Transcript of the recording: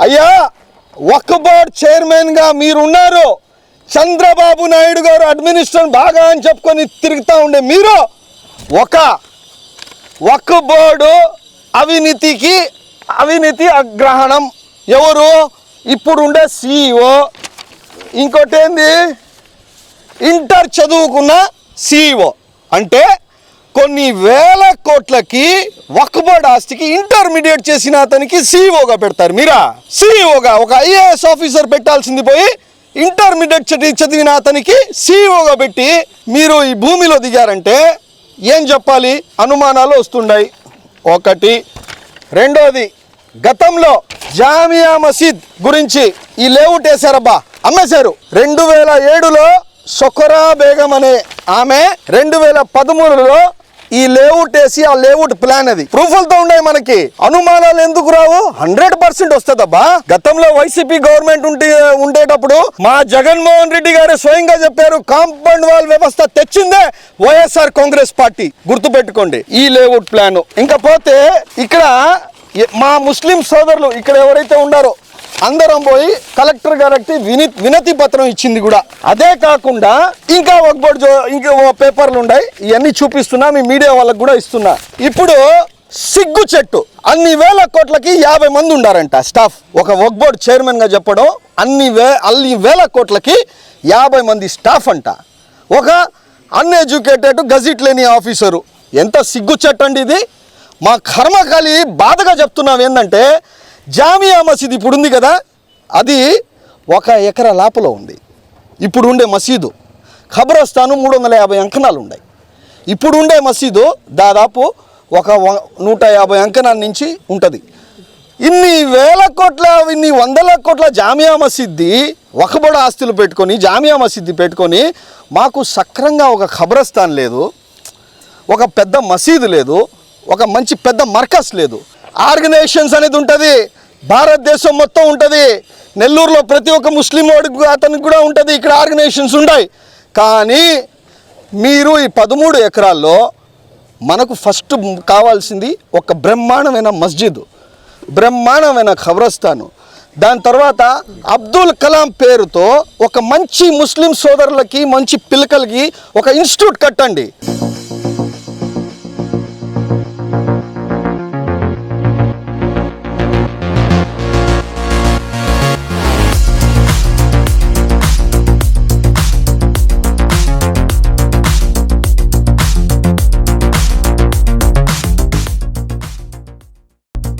అయ్యా వక్ఫ్ బోర్డ్ చైర్మన్గా మీరున్నారు. చంద్రబాబు నాయుడు గారు అడ్మినిస్ట్రేషన్ బాగా అని చెప్పుకొని తిరుగుతూ ఉండే మీరు ఒక వక్ఫ్ బోర్డు అవినీతి అగ్రహణం ఎవరు ఇప్పుడు ఉండే CEO, ఇంకోటి ఏంది ఇంటర్ చదువుకున్న CEO. అంటే కొన్ని వేల కోట్లకి వక్ఫ్ బోర్డ్ ఆస్తికి ఇంటర్మీడియట్ చేసిన అతనికి CEOగా పెడతారు. మీరా CEOగా ఒక IAS ఆఫీసర్ పెట్టాల్సింది పోయి ఇంటర్మీడియట్ చదివిన అతనికి CEOగా పెట్టి మీరు ఈ భూమిలో దిగారంటే ఏం చెప్పాలి? అనుమానాలు వస్తున్నాయి. ఒకటి. రెండోది, గతంలో జామియా మసీద్ గురించి ఈ లేఅవుట్ వేశారబ్బా, అమ్మేశారు. 2007లో సొకరా బేగం అనే ఆమె 2013లో ఈ లేఅవుట్ వేసి ఆ లేఅవుట్ ప్లాన్ అది ప్రూఫ్లతో ఉన్నాయి. మనకి అనుమానాలు ఎందుకు రావు? 100% వస్తుందబ్బా. గతంలో వైసీపీ గవర్నమెంట్ ఉండేటప్పుడు మా జగన్మోహన్ రెడ్డి గారు స్వయంగా చెప్పారు, కాంపౌండ్ వాల్ వ్యవస్థ తెచ్చిందే వైఎస్ఆర్ కాంగ్రెస్ పార్టీ. గుర్తుపెట్టుకోండి ఈ లేఅవుట్ ప్లాన్. ఇంకా పోతే ఇక్కడ మా ముస్లిం సోదరులు ఇక్కడ ఎవరైతే ఉన్నారో అందరం పోయి కలెక్టర్ గారికి వినతి పత్రం ఇచ్చింది కూడా. అదే కాకుండా ఇంకా ఒక బోర్డు ఇంకా పేపర్లు ఉన్నాయి, ఇవన్నీ చూపిస్తున్నా, మీ మీడియా వాళ్ళకి కూడా ఇస్తున్నా. ఇప్పుడు సిగ్గు చెట్టు అన్ని వేల కోట్లకి 50 మంది ఉండారంట స్టాఫ్. ఒక వక్ఫ్ బోర్డు చైర్మన్గా చెప్పడం అన్ని వేల కోట్లకి 50 మంది స్టాఫ్ అంట. ఒక అన్ఎడ్యుకేటెడ్ గజిట్ లేని ఆఫీసరు. ఎంత సిగ్గు చెట్టు అండి ఇది. మా కర్మకాలి బాధగా చెప్తున్నాం ఏంటంటే, జామియా మసీద్ ఇప్పుడు ఉంది కదా, అది 1 ఎకరా లోపల ఉంది. ఇప్పుడు ఉండే మసీదు ఖబరస్థాను 350 అంకణాలు ఉన్నాయి. ఇప్పుడు ఉండే మసీదు దాదాపు ఒక 150 అంకణాల నుంచి ఉంటుంది. ఇన్ని వందల కోట్ల జామియా మసీద్ది వక్ఫ్ బోర్డు ఆస్తులు పెట్టుకొని జామియా మసీద్ది పెట్టుకొని మాకు సక్రంగా ఒక ఖబరస్థాన్ లేదు, ఒక పెద్ద మసీదు లేదు, ఒక మంచి పెద్ద మర్కస్ లేదు. ఆర్గనైజేషన్స్ అనేది ఉంటుంది, భారతదేశం మొత్తం ఉంటుంది. నెల్లూరులో ప్రతి ఒక్క ముస్లిం వాడికి అతనికి కూడా ఉంటుంది. ఇక్కడ ఆర్గనైజేషన్స్ ఉంటాయి. కానీ మీరు ఈ 13 ఎకరాల్లో మనకు ఫస్ట్ కావాల్సింది ఒక బ్రహ్మాండమైన మస్జిద్, బ్రహ్మాండమైన ఖబరస్థాను. దాని తర్వాత అబ్దుల్ కలాం పేరుతో ఒక మంచి ముస్లిం సోదరులకి మంచి పిల్లకలకి ఒక ఇన్స్టిట్యూట్ కట్టండి.